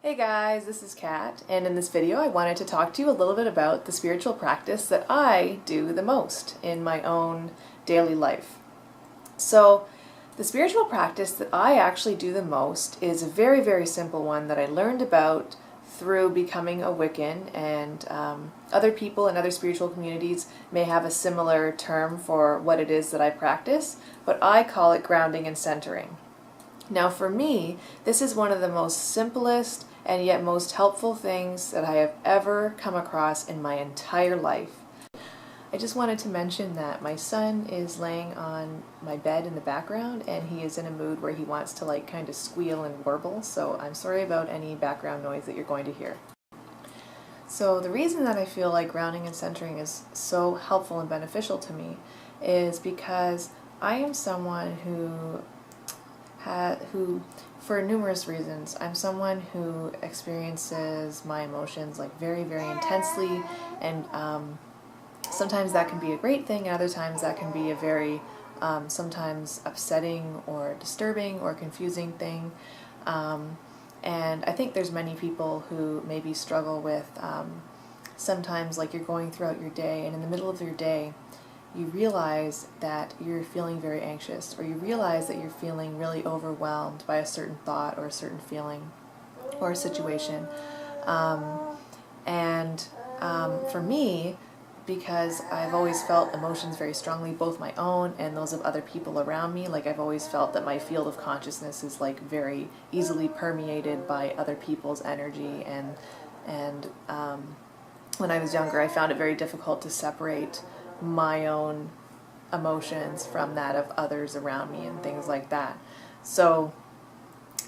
Hey guys, this is Kat, and in this video I wanted to talk to you a little bit about the spiritual practice that I do the most in my own daily life. So, the spiritual practice that I actually do the most is a very, very simple one that I learned about through becoming a Wiccan, and other people in other spiritual communities may have a similar term for what it is that I practice, but I call it grounding and centering. Now for me, this is one of the most simplest and yet most helpful things that I have ever come across in my entire life. I just wanted to mention that my son is laying on my bed in the background, and he is in a mood where he wants to kind of squeal and warble, so I'm sorry about any background noise that you're going to hear. So the reason that I feel like grounding and centering is so helpful and beneficial to me is because I am someone who for numerous reasons, I'm someone who experiences my emotions very, very intensely, and sometimes that can be a great thing, and other times that can be a very sometimes upsetting or disturbing or confusing thing. And I think there's many people who maybe struggle with sometimes you're going throughout your day, and in the middle of your day you realize that you're feeling very anxious, or you realize that you're feeling really overwhelmed by a certain thought or a certain feeling or a situation. For me, because I've always felt emotions very strongly, both my own and those of other people around me, I've always felt that my field of consciousness is very easily permeated by other people's energy, and when I was younger I found it very difficult to separate my own emotions from that of others around me and things like that. So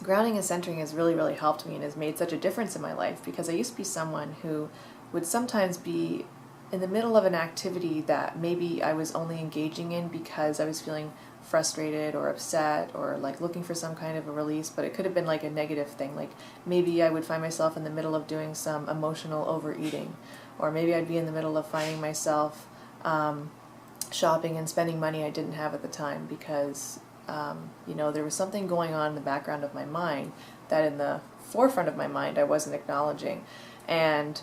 grounding and centering has really, really helped me and has made such a difference in my life, because I used to be someone who would sometimes be in the middle of an activity that maybe I was only engaging in because I was feeling frustrated or upset or looking for some kind of a release, but it could have been a negative thing. Maybe I would find myself in the middle of doing some emotional overeating, or maybe I'd be in the middle of finding myself shopping and spending money I didn't have at the time, because there was something going on in the background of my mind that in the forefront of my mind I wasn't acknowledging, and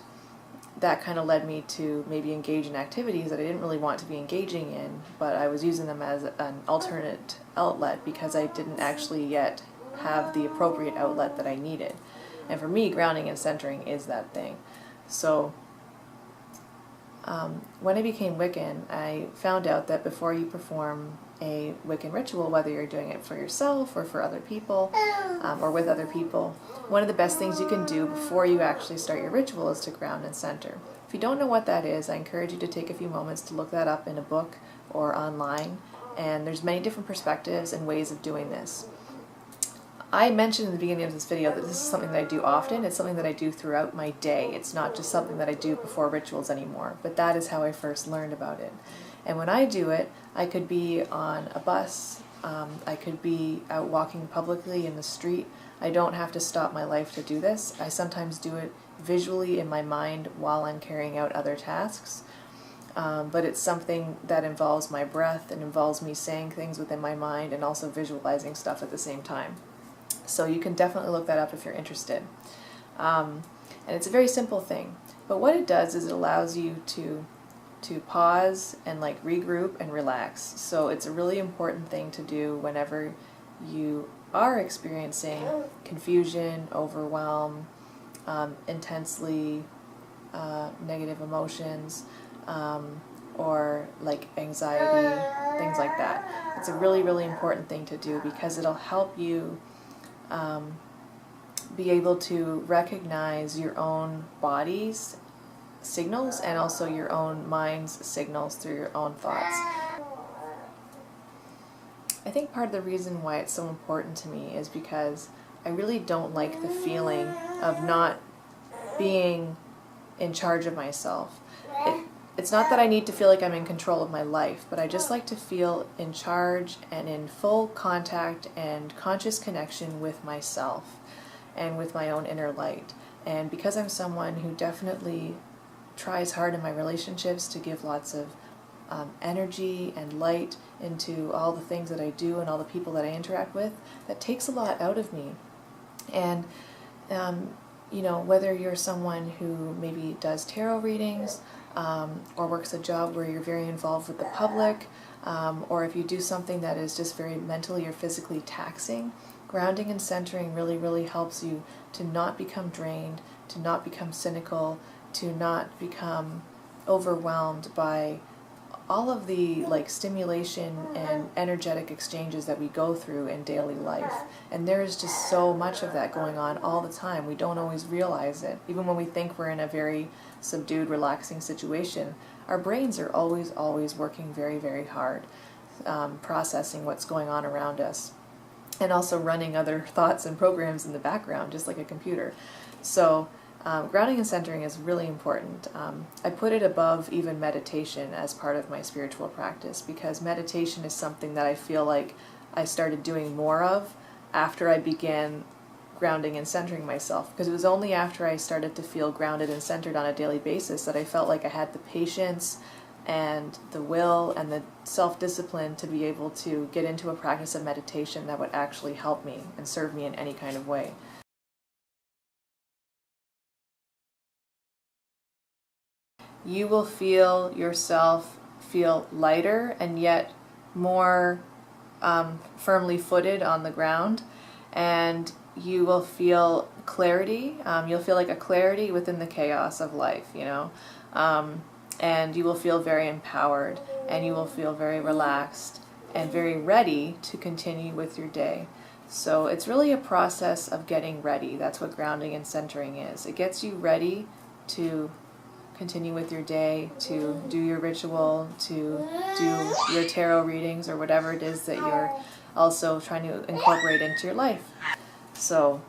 that kind of led me to maybe engage in activities that I didn't really want to be engaging in, but I was using them as an alternate outlet because I didn't actually yet have the appropriate outlet that I needed. And for me, grounding and centering is that thing. So when I became Wiccan, I found out that before you perform a Wiccan ritual, whether you're doing it for yourself or for other people, or with other people, one of the best things you can do before you actually start your ritual is to ground and center. If you don't know what that is, I encourage you to take a few moments to look that up in a book or online, and there's many different perspectives and ways of doing this. I mentioned in the beginning of this video that this is something that I do often. It's something that I do throughout my day. It's not just something that I do before rituals anymore, but that is how I first learned about it. And when I do it, I could be on a bus, I could be out walking publicly in the street. I don't have to stop my life to do this. I sometimes do it visually in my mind while I'm carrying out other tasks. But it's something that involves my breath and involves me saying things within my mind and also visualizing stuff at the same time. So you can definitely look that up if you're interested. And it's a very simple thing, but what it does is it allows you to pause and regroup and relax. So it's a really important thing to do whenever you are experiencing confusion, overwhelm, intensely negative emotions, or anxiety, things like that. It's a really, really important thing to do because it'll help you be able to recognize your own body's signals and also your own mind's signals through your own thoughts. I think part of the reason why it's so important to me is because I really don't like the feeling of not being in charge of myself. It's not that I need to feel like I'm in control of my life, but I just like to feel in charge and in full contact and conscious connection with myself and with my own inner light. And because I'm someone who definitely tries hard in my relationships to give lots of energy and light into all the things that I do and all the people that I interact with, that takes a lot out of me. And you know, whether you're someone who maybe does tarot readings, or works a job where you're very involved with the public, or if you do something that is just very mentally or physically taxing, grounding and centering really, really helps you to not become drained, to not become cynical, to not become overwhelmed by all of the stimulation and energetic exchanges that we go through in daily life. And there is just so much of that going on all the time. We don't always realize it. Even when we think we're in a very subdued, relaxing situation, our brains are always, always working very, very hard, processing what's going on around us, and also running other thoughts and programs in the background, just like a computer. So grounding and centering is really important. I put it above even meditation as part of my spiritual practice, because meditation is something that I feel like I started doing more of after I began grounding and centering myself, because it was only after I started to feel grounded and centered on a daily basis that I felt like I had the patience and the will and the self-discipline to be able to get into a practice of meditation that would actually help me and serve me in any kind of way. You will feel yourself feel lighter and yet more firmly footed on the ground, and you will feel clarity. You'll feel like a clarity within the chaos of life, you know, and you will feel very empowered, and you will feel very relaxed and very ready to continue with your day. So it's really a process of getting ready. That's what grounding and centering is. It gets you ready to continue with your day, to do your ritual, to do your tarot readings, or whatever it is that you're also trying to incorporate into your life. So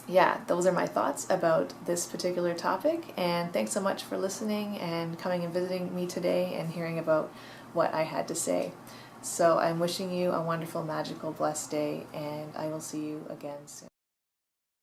yeah, those are my thoughts about this particular topic, and thanks so much for listening and coming and visiting me today and hearing about what I had to say. So I'm wishing you a wonderful, magical, blessed day, and I will see you again soon.